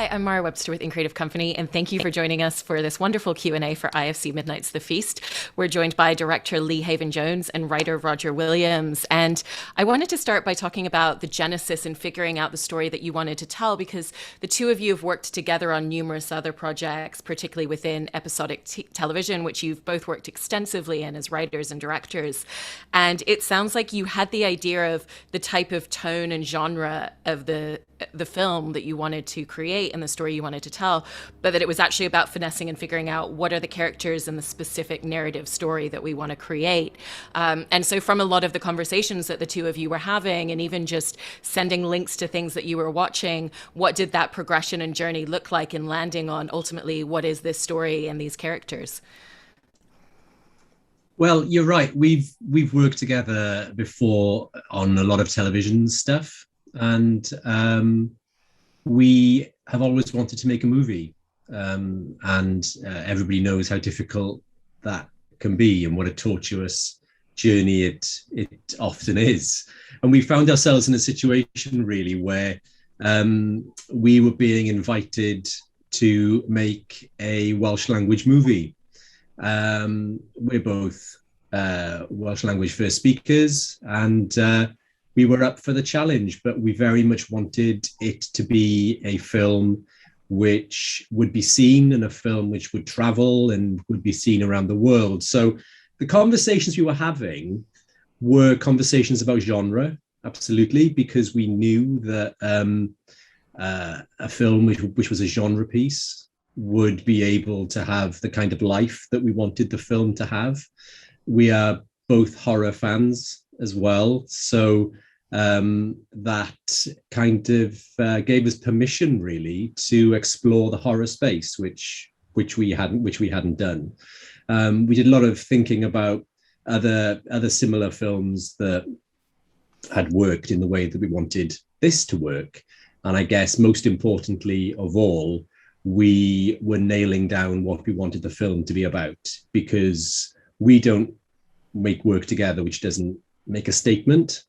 Hi, I'm Mara Webster with In Creative Company, and thank you for joining us for this wonderful Q&A for IFC Midnight's The Feast. We're joined by director Lee Haven-Jones and writer Roger Williams. And I wanted to start by talking about the genesis and figuring out the story that you wanted to tell, because the two of you have worked together on numerous other projects, particularly within episodic television, which you've both worked extensively in as writers and directors. And it sounds like you had the idea of the type of tone and genre of the film that you wanted to create and the story you wanted to tell, but that it was actually about finessing and figuring out what are the characters and the specific narrative story that we want to create. And so from a lot of the conversations that the two of you were having, and even just sending links to things that you were watching, what did that progression and journey look like in landing on ultimately what is this story and these characters? Well, you're right. We've worked together before on a lot of television stuff, and we have always wanted to make a movie. And everybody knows how difficult that can be and what a tortuous journey it often is. And we found ourselves in a situation really where we were being invited to make a Welsh language movie. We're both Welsh language first speakers, and we were up for the challenge, but we very much wanted it to be a film which would be seen, and a film which would travel and would be seen around the world. So the conversations we were having were conversations about genre, absolutely, because we knew that a film which was a genre piece would be able to have the kind of life that we wanted the film to have. We are both horror fans as well, so that kind of gave us permission really to explore the horror space, which we hadn't done. We did a lot of thinking about other similar films that had worked in the way that we wanted this to work, and I guess most importantly of all, we were nailing down what we wanted the film to be about, because we don't make work together which doesn't make a statement.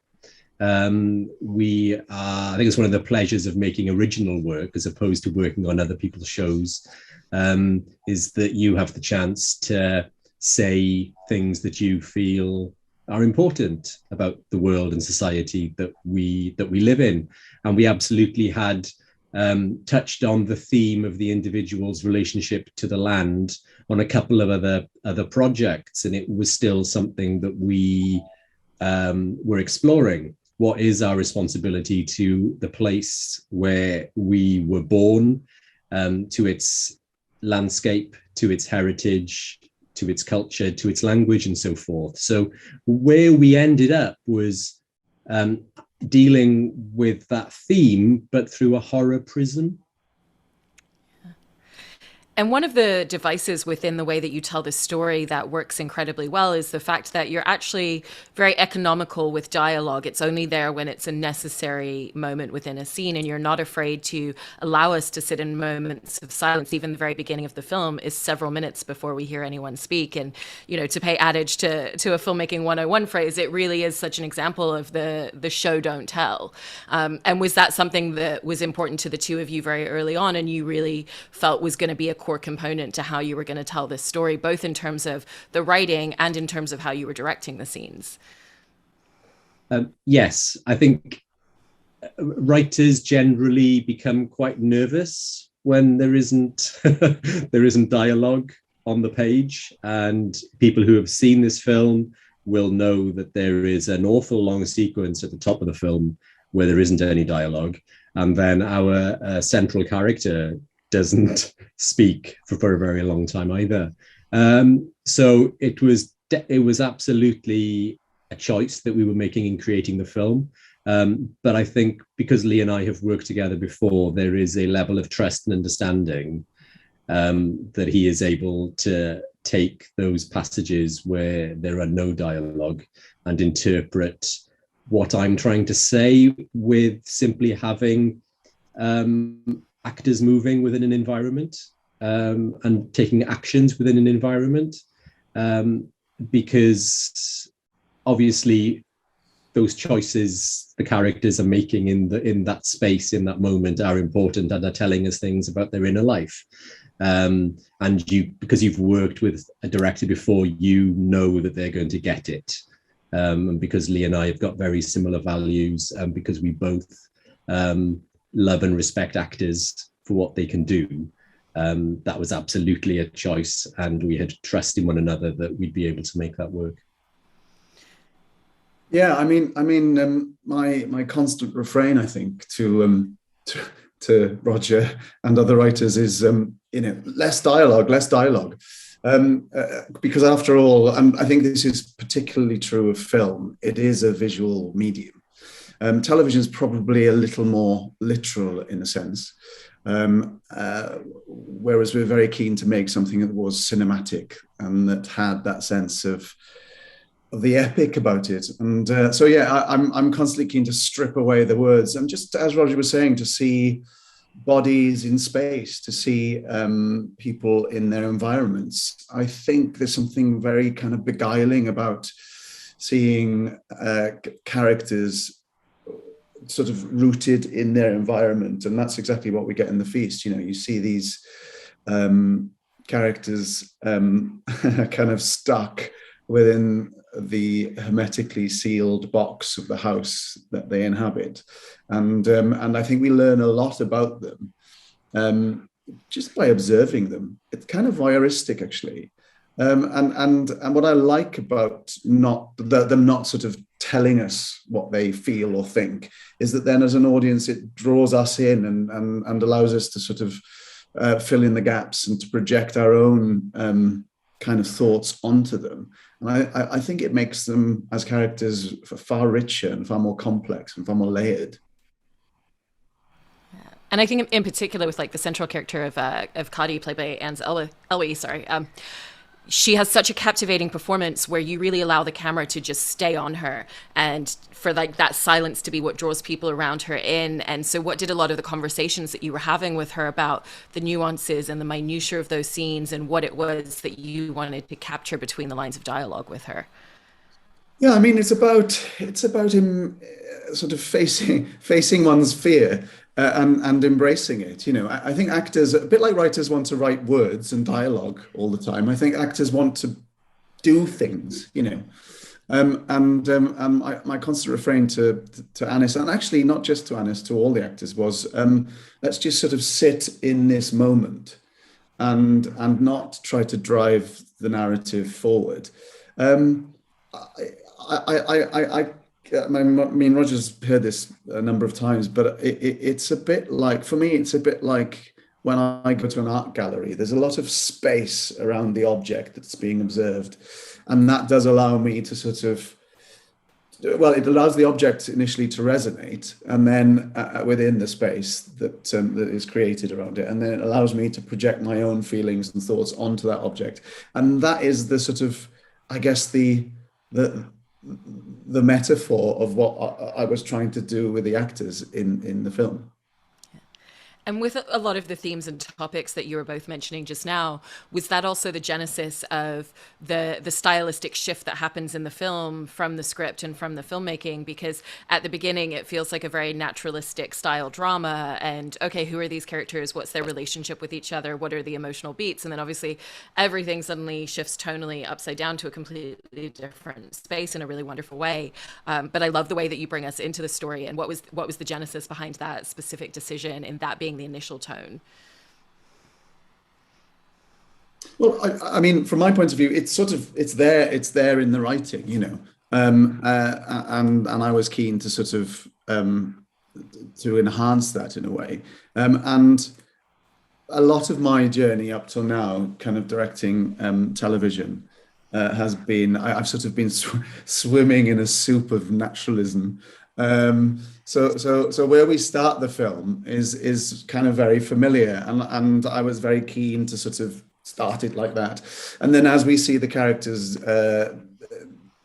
I think it's one of the pleasures of making original work as opposed to working on other people's shows, is that you have the chance to say things that you feel are important about the world and society that we live in. And we absolutely had touched on the theme of the individual's relationship to the land on a couple of other projects, and it was still something that we were exploring. What is our responsibility to the place where we were born, to its landscape, to its heritage, to its culture, to its language, and so forth. So where we ended up was dealing with that theme, but through a horror prism. And one of the devices within the way that you tell this story that works incredibly well is the fact that you're actually very economical with dialogue. It's only there when it's a necessary moment within a scene, and you're not afraid to allow us to sit in moments of silence. Even the very beginning of the film is several minutes before we hear anyone speak. And, you know, to pay adage to a filmmaking 101 phrase, it really is such an example of the show don't tell. And was that something that was important to the two of you very early on, and you really felt was going to be a core component to how you were going to tell this story, both in terms of the writing and in terms of how you were directing the scenes? Yes, I think writers generally become quite nervous when there isn't there isn't dialogue on the page, and people who have seen this film will know that there is an awful long sequence at the top of the film where there isn't any dialogue, and then our central character doesn't speak for a very long time either. So it was absolutely a choice that we were making in creating the film. But I think because Lee and I have worked together before, there is a level of trust and understanding that he is able to take those passages where there are no dialogue and interpret what I'm trying to say with simply having actors moving within an environment, and taking actions within an environment, because obviously those choices the characters are making in that space, in that moment, are important and are telling us things about their inner life. And you, because you've worked with a director before, you know that they're going to get it. And because Lee and I have got very similar values, and because we both love and respect actors for what they can do, that was absolutely a choice, and we had trust in one another that we'd be able to make that work. Yeah, my constant refrain, I think, to Roger and other writers is, less dialogue, less dialogue. Because after all, and I think this is particularly true of film, it is a visual medium. Television is probably a little more literal in a sense, whereas we're very keen to make something that was cinematic and that had that sense of the epic about it. And so, yeah, I'm constantly keen to strip away the words. And just as Roger was saying, to see bodies in space, to see people in their environments. I think there's something very kind of beguiling about seeing characters sort of rooted in their environment. And that's exactly what we get in The Feast. You see these characters kind of stuck within the hermetically sealed box of the house that they inhabit, and I think we learn a lot about them just by observing them. It's kind of voyeuristic, actually, and what I like about them not sort of telling us what they feel or think is that then, as an audience, it draws us in and allows us to sort of fill in the gaps and to project our own kind of thoughts onto them. And I think it makes them as characters far richer and far more complex and far more layered. And I think in particular with like the central character of Cady, played by Anne's Elway, she has such a captivating performance where you really allow the camera to just stay on her, and for like that silence to be what draws people around her in. And so what did a lot of the conversations that you were having with her about the nuances and the minutiae of those scenes and what it was that you wanted to capture between the lines of dialogue with her? Yeah, I mean, it's about him sort of facing one's fear and embracing it. I think actors, a bit like writers, want to write words and dialogue all the time. I think actors want to do things. My constant refrain to Anis, and actually not just to Anis, to all the actors, was let's just sort of sit in this moment and not try to drive the narrative forward. I mean, Roger's heard this a number of times, but it's a bit like, for me, it's a bit like when I go to an art gallery. There's a lot of space around the object that's being observed. And that does allow me to sort of, well, it allows the object initially to resonate, and then within the space that is created around it. And then it allows me to project my own feelings and thoughts onto that object. And that is the sort of, I guess, the metaphor of what I was trying to do with the actors in the film. And with a lot of the themes and topics that you were both mentioning just now, was that also the genesis of the stylistic shift that happens in the film from the script and from the filmmaking? Because at the beginning, it feels like a very naturalistic style drama. And okay, who are these characters? What's their relationship with each other? What are the emotional beats? And then obviously everything suddenly shifts tonally upside down to a completely different space in a really wonderful way. But I love the way that you bring us into the story. And what was the genesis behind that specific decision in that being the initial tone? Well, I mean, from my point of view, it's there in the writing, and I was keen to sort of to enhance that in a way, and a lot of my journey up till now, kind of directing television, has been, I've sort of been swimming in a soup of naturalism. So where we start the film is kind of very familiar, and I was very keen to sort of start it like that. And then as we see the characters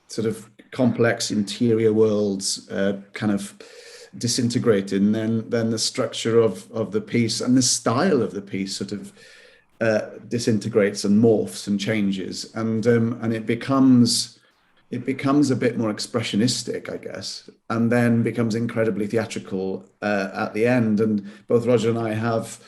sort of complex interior worlds kind of disintegrated, and then the structure of the piece and the style of the piece sort of disintegrates and morphs and changes, and it becomes it becomes a bit more expressionistic, I guess, and then becomes incredibly theatrical at the end. And both Roger and I have,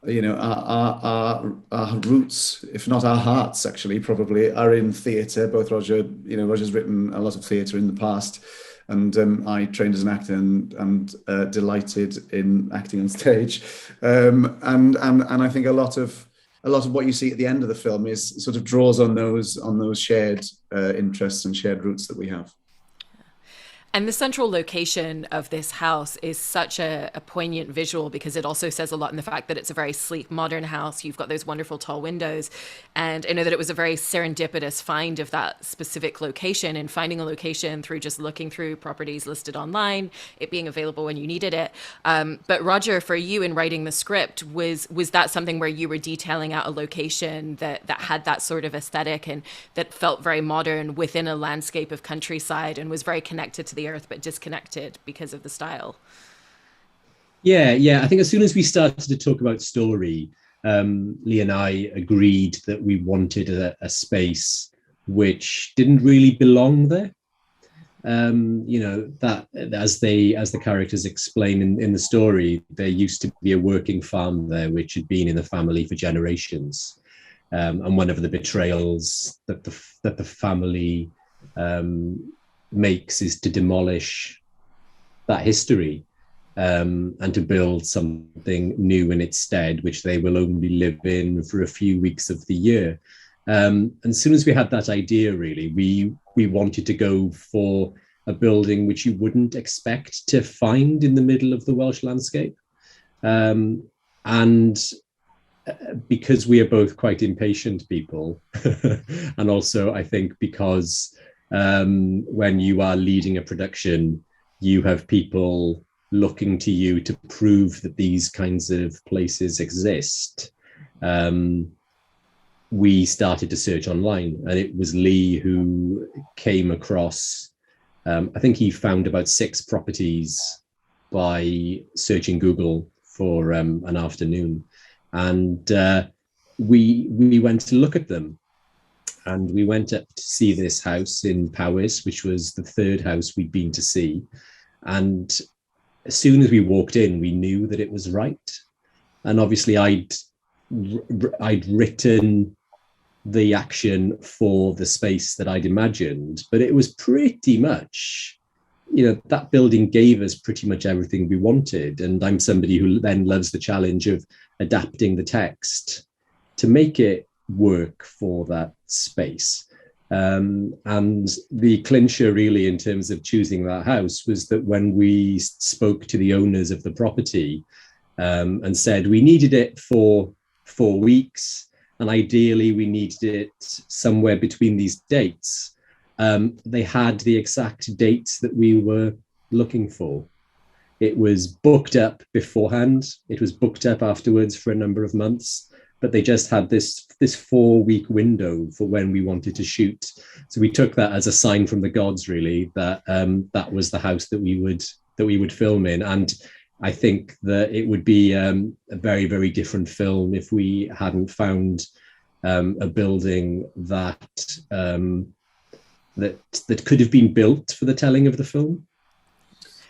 you know, our roots, if not our hearts, actually, probably are in theatre. Both Roger, you know, Roger's written a lot of theatre in the past, and I trained as an actor and delighted in acting on stage. And I think a lot of what you see at the end of the film is sort of draws on those shared interests and shared roots that we have. And the central location of this house is such a poignant visual, because it also says a lot in the fact that it's a very sleek, modern house. You've got those wonderful tall windows. And I know that it was a very serendipitous find of that specific location, and finding a location through just looking through properties listed online, it being available when you needed it. But Roger, for you in writing the script, was that something where you were detailing out a location that had that sort of aesthetic and that felt very modern within a landscape of countryside and was very connected to the earth but disconnected because of the style? Yeah. I think as soon as we started to talk about story, Lee and I agreed that we wanted a space which didn't really belong there. You know, that as the characters explain in the story, there used to be a working farm there which had been in the family for generations. And one of the betrayals that the family makes is to demolish that history and to build something new in its stead, which they will only live in for a few weeks of the year. And as soon as we had that idea, really, we wanted to go for a building which you wouldn't expect to find in the middle of the Welsh landscape. And because we are both quite impatient people, and also I think because when you are leading a production, you have people looking to you to prove that these kinds of places exist. We started to search online, and it was Lee who came across, I think he found about 6 properties by searching Google for an afternoon. And we went to look at them. And we went up to see this house in Powys, which was the 3rd house we'd been to see. And as soon as we walked in, we knew that it was right. And obviously I'd written the action for the space that I'd imagined, but it was pretty much, you know, that building gave us pretty much everything we wanted. And I'm somebody who then loves the challenge of adapting the text to make it work for that space. And the clincher really in terms of choosing that house was that when we spoke to the owners of the property and said we needed it for 4 weeks and ideally we needed it somewhere between these dates, they had the exact dates that we were looking for. It was booked up beforehand, it was booked up afterwards for a number of months, but they just had this 4-week window for when we wanted to shoot. So we took that as a sign from the gods, really, that that was the house that we would film in. And I think that it would be a very, very different film if we hadn't found a building that could have been built for the telling of the film.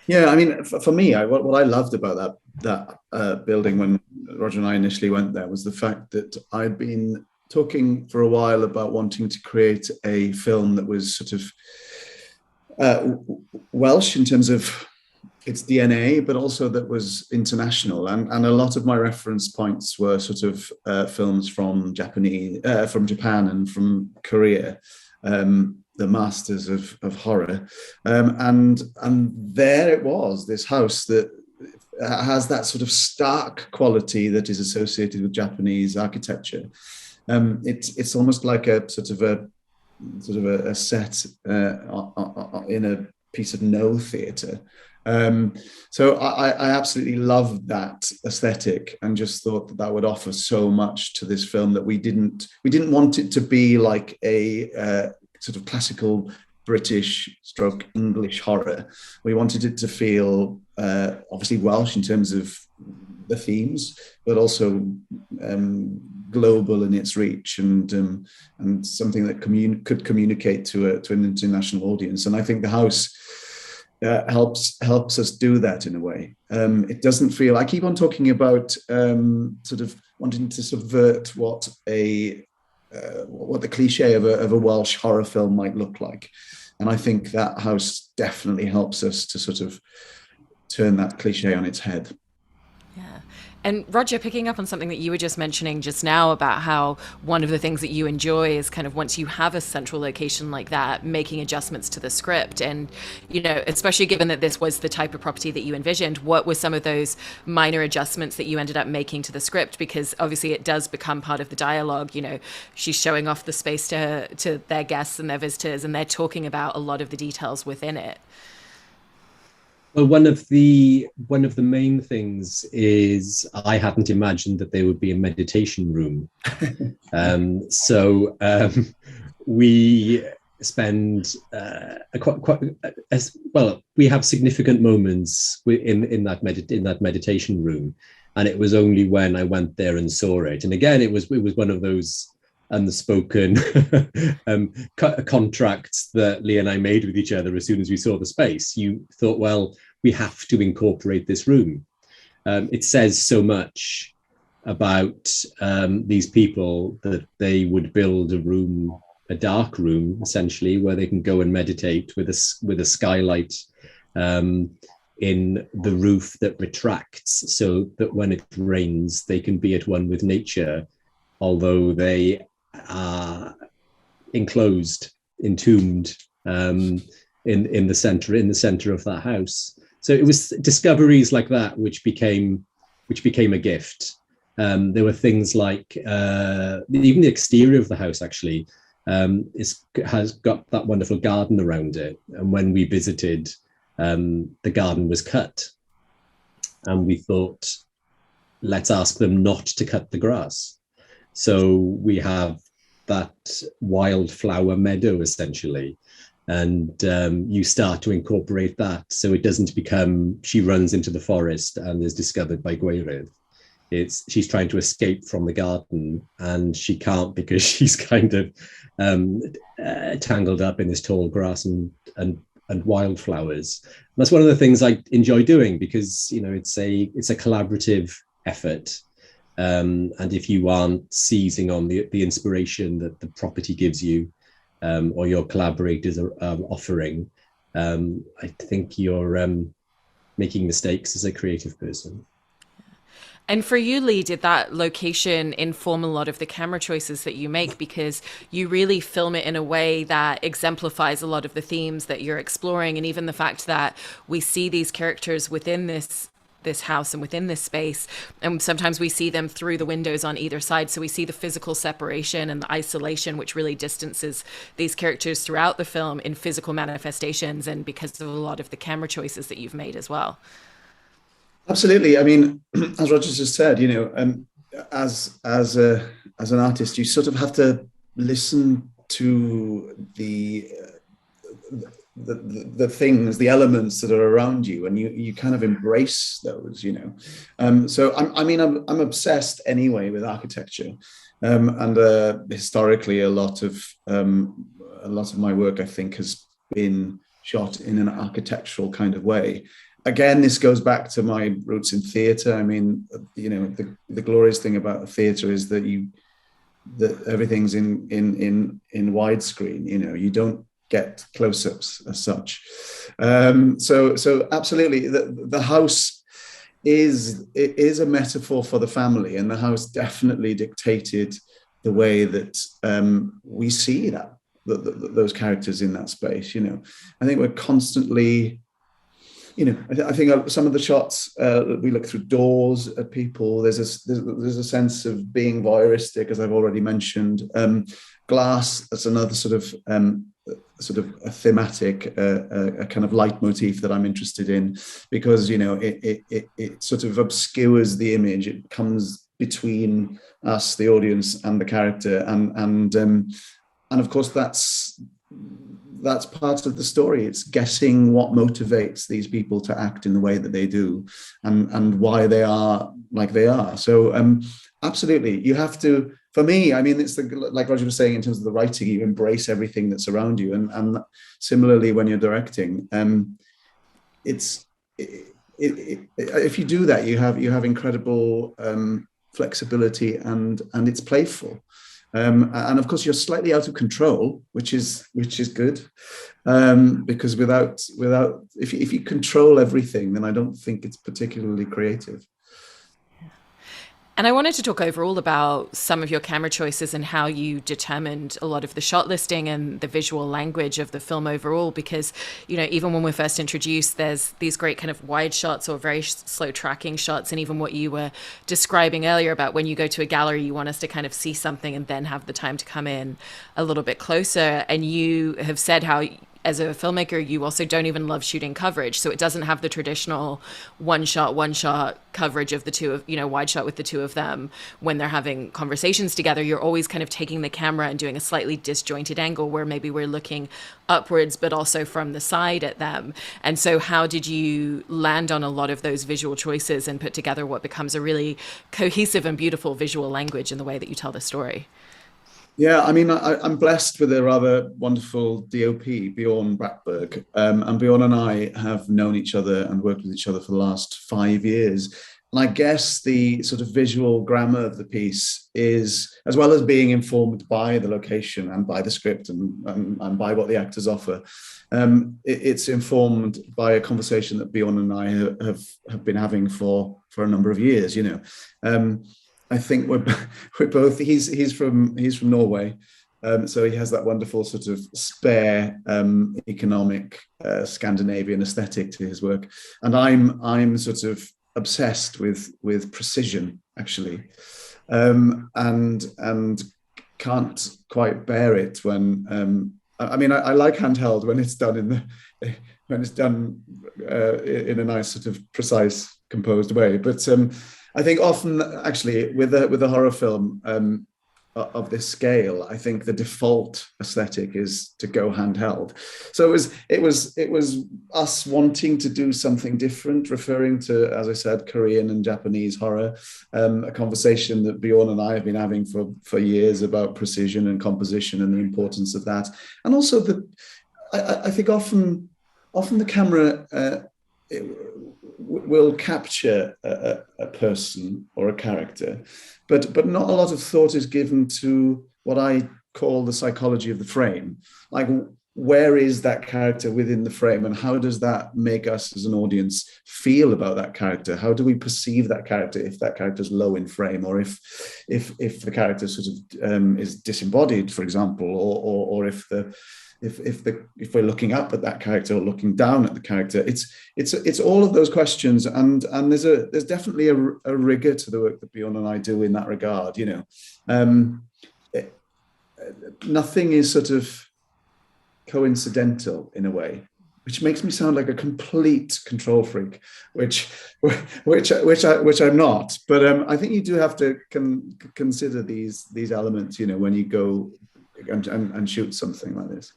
Yeah, I mean, for me, what I loved about that building when Roger and I initially went there was the fact that I'd been talking for a while about wanting to create a film that was sort of Welsh in terms of its DNA, but also that was international. And a lot of my reference points were sort of films from Japan and from Korea. The masters of horror, and there it was, this house that has that sort of stark quality that is associated with Japanese architecture. It's almost like a sort of a set in a piece of no theatre. So I absolutely loved that aesthetic and just thought that would offer so much to this film that we didn't want it to be like a sort of classical British / English horror. We wanted it to feel obviously Welsh in terms of the themes, but also global in its reach, and something that could communicate to an international audience. And I think the house helps us do that in a way. It doesn't feel. I keep on talking about sort of wanting to subvert what the cliche of a Welsh horror film might look like, and I think that house definitely helps us to sort of turn that cliche on its head. Yeah. And Roger, picking up on something that you were just mentioning just now about how one of the things that you enjoy is kind of once you have a central location like that, making adjustments to the script. And, you know, especially given that this was the type of property that you envisioned, what were some of those minor adjustments that you ended up making to the script? Because obviously it does become part of the dialogue. You know, she's showing off the space to their guests and their visitors, and they're talking about a lot of the details within it. Well, one of the main things is I hadn't imagined that there would be a meditation room. We spend we have significant moments in that meditation room, and it was only when I went there and saw it. And again, it was one of those unspoken contracts that Lee and I made with each other as soon as we saw the space. You thought, well, we have to incorporate this room. It says so much about these people that they would build a dark room, essentially, where they can go and meditate with a skylight in the roof that retracts, so that when it rains, they can be at one with nature, although they are enclosed, entombed in the center of that house. So it was discoveries like that which became a gift. There were things like even the exterior of the house actually has got that wonderful garden around it. And when we visited, the garden was cut, and we thought, let's ask them not to cut the grass. So we have that wildflower meadow essentially, and you start to incorporate that, so it doesn't become she runs into the forest and is discovered by Gweirydd. She's trying to escape from the garden, and she can't because she's kind of tangled up in this tall grass and wildflowers. And that's one of the things I enjoy doing, because you know it's a collaborative effort. And if you aren't seizing on the inspiration that the property gives you, or your collaborators are offering, I think you're making mistakes as a creative person. And for you, Lee, did that location inform a lot of the camera choices that you make? Because you really film it in a way that exemplifies a lot of the themes that you're exploring. And even the fact that we see these characters within this house and within this space, and sometimes we see them through the windows on either side, so we see the physical separation and the isolation which really distances these characters throughout the film in physical manifestations, and because of a lot of the camera choices that you've made as well. Absolutely. I mean, as Roger just said, you know, as an artist, you sort of have to listen to the things, the elements that are around you, and you kind of embrace those, you know. So I'm obsessed anyway with architecture, and historically a lot of my work, I think, has been shot in an architectural kind of way. Again, this goes back to my roots in theatre. I mean, you know, the glorious thing about theatre is that everything's in widescreen. You know, you don't get close-ups as such. So absolutely, the house is a metaphor for the family, and the house definitely dictated the way that we see those characters in that space. You know, I think we're constantly. You know, I think some of the shots we look through doors at people. There's a sense of being voyeuristic, as I've already mentioned. Glass, that's another sort of a thematic, a kind of leitmotif that I'm interested in, because you know it sort of obscures the image. It comes between us, the audience, and the character, and of course that's that's part of the story. It's guessing what motivates these people to act in the way that they do, and why they are like they are. So absolutely, you have to. For me, I mean, it's like Roger was saying in terms of the writing, you embrace everything that's around you, and similarly when you're directing, if you do that, you have incredible flexibility, and it's playful. And of course, you're slightly out of control, which is good, because if you control everything, then I don't think it's particularly creative. And I wanted to talk overall about some of your camera choices and how you determined a lot of the shot listing and the visual language of the film overall, because, even when we're first introduced, there's these great kind of wide shots or very slow tracking shots. And even what you were describing earlier about when you go to a gallery, you want us to kind of see something and then have the time to come in a little bit closer. And you have said how, as a filmmaker, you also don't even love shooting coverage. So it doesn't have the traditional one shot coverage of the two of, wide shot with the two of them when they're having conversations together. You're always kind of taking the camera and doing a slightly disjointed angle where maybe we're looking upwards, but also from the side at them. And so how did you land on a lot of those visual choices and put together what becomes a really cohesive and beautiful visual language in the way that you tell the story? Yeah, I mean, I'm blessed with a rather wonderful DOP, Bjorn Brattberg. And Bjorn and I have known each other and worked with each other for the last 5 years. And I guess the sort of visual grammar of the piece is, as well as being informed by the location and by the script and by what the actors offer, it's informed by a conversation that Bjorn and I have been having for a number of years, I think we're both. He's from Norway, so he has that wonderful sort of spare economic Scandinavian aesthetic to his work, and I'm sort of obsessed with precision, actually, and can't quite bear it when. I like handheld when it's done in a nice sort of precise, composed way, but. I think often, actually, with a horror film of this scale, I think the default aesthetic is to go handheld. So it was us wanting to do something different, referring to, as I said, Korean and Japanese horror, a conversation that Bjorn and I have been having for years about precision and composition and the importance of that, and also I think often the camera. Will capture a person or a character, but not a lot of thought is given to what I call the psychology of the frame. Like, where is that character within the frame, and how does that make us as an audience feel about that character? How do we perceive that character if that character is low in frame, or if the character sort of is disembodied, for example, or if we're looking up at that character or looking down at the character. It's all of those questions, and there's definitely a rigor to the work that Bjorn and I do in that regard. Nothing is sort of coincidental in a way, which makes me sound like a complete control freak, which I'm not. But I think you do have to consider these elements, when you go and shoot something like this.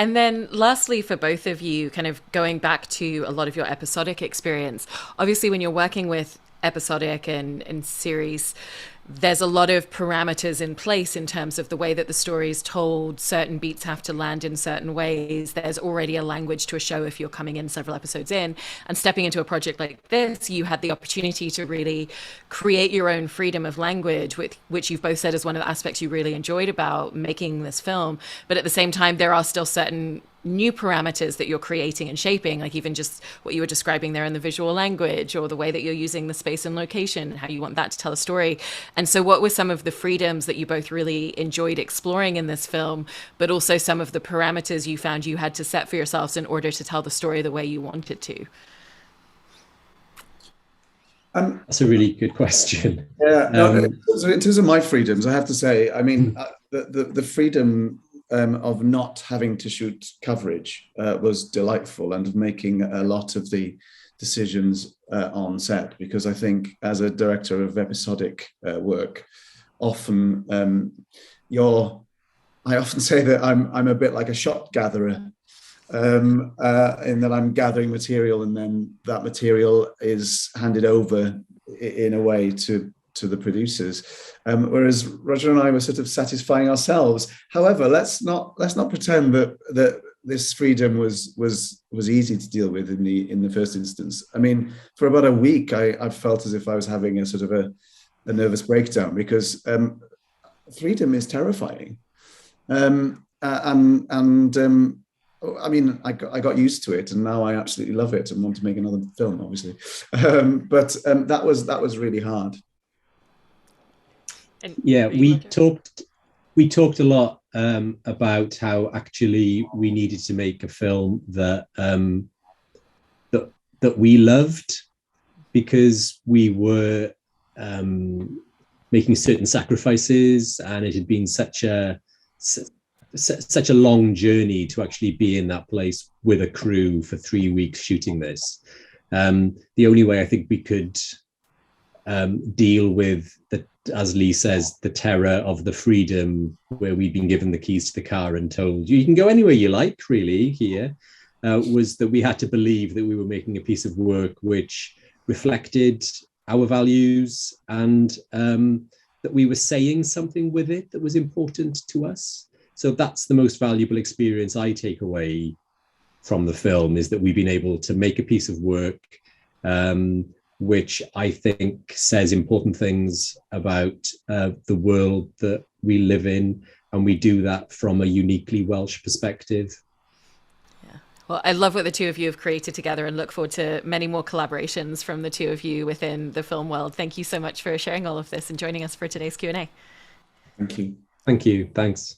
And then lastly, for both of you, kind of going back to a lot of your episodic experience, obviously when you're working with episodic and series, there's a lot of parameters in place in terms of the way that the story is told. Certain beats have to land in certain ways. There's already a language to a show if you're coming in several episodes in. And stepping into a project like this, you had the opportunity to really create your own freedom of language, which you've both said is one of the aspects you really enjoyed about making this film. But at the same time, there are still certain new parameters that you're creating and shaping, like even just what you were describing there in the visual language, or the way that you're using the space and location, how you want that to tell a story. And so what were some of the freedoms that you both really enjoyed exploring in this film, but also some of the parameters you found you had to set for yourselves in order to tell the story the way you wanted to? That's a really good question. Yeah, in terms of my freedoms, I have to say, I mean, the freedom of not having to shoot coverage was delightful, and of making a lot of the decisions on set, because I think as a director of episodic work, often I often say that I'm a bit like a shot gatherer, in that I'm gathering material, and then that material is handed over in a way to the producers, whereas Roger and I were sort of satisfying ourselves. However, let's not pretend that this freedom was easy to deal with in the first instance. I mean, for about a week, I felt as if I was having a sort of a nervous breakdown, because freedom is terrifying, I mean, I got used to it, and now I absolutely love it and want to make another film, obviously. But that was really hard. And yeah, we talked a lot about how actually we needed to make a film that we loved, because we were making certain sacrifices, and it had been such a long journey to actually be in that place with a crew for 3 weeks shooting this. The only way I think we could deal with as Lee says, the terror of the freedom, where we'd been given the keys to the car and told you can go anywhere you like, really, here, was that we had to believe that we were making a piece of work which reflected our values, and that we were saying something with it that was important to us. So that's the most valuable experience I take away from the film, is that we've been able to make a piece of work which I think says important things about the world that we live in, and we do that from a uniquely Welsh perspective. Yeah. Well, I love what the two of you have created together, and look forward to many more collaborations from the two of you within the film world. Thank you so much for sharing all of this and joining us for today's Q&A. Thank you. Thank you. Thanks.